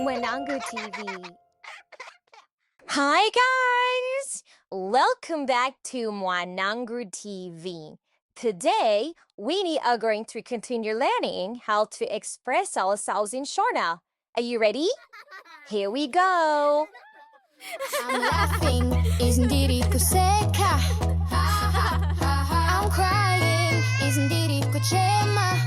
Manangu TV. Hi guys! Welcome back to Manangu TV. Today, we are going to continue learning how to express ourselves in Shona. Are you ready? Here we go! I'm laughing, isn't diriku seka? I'm crying, isn't diriku cema?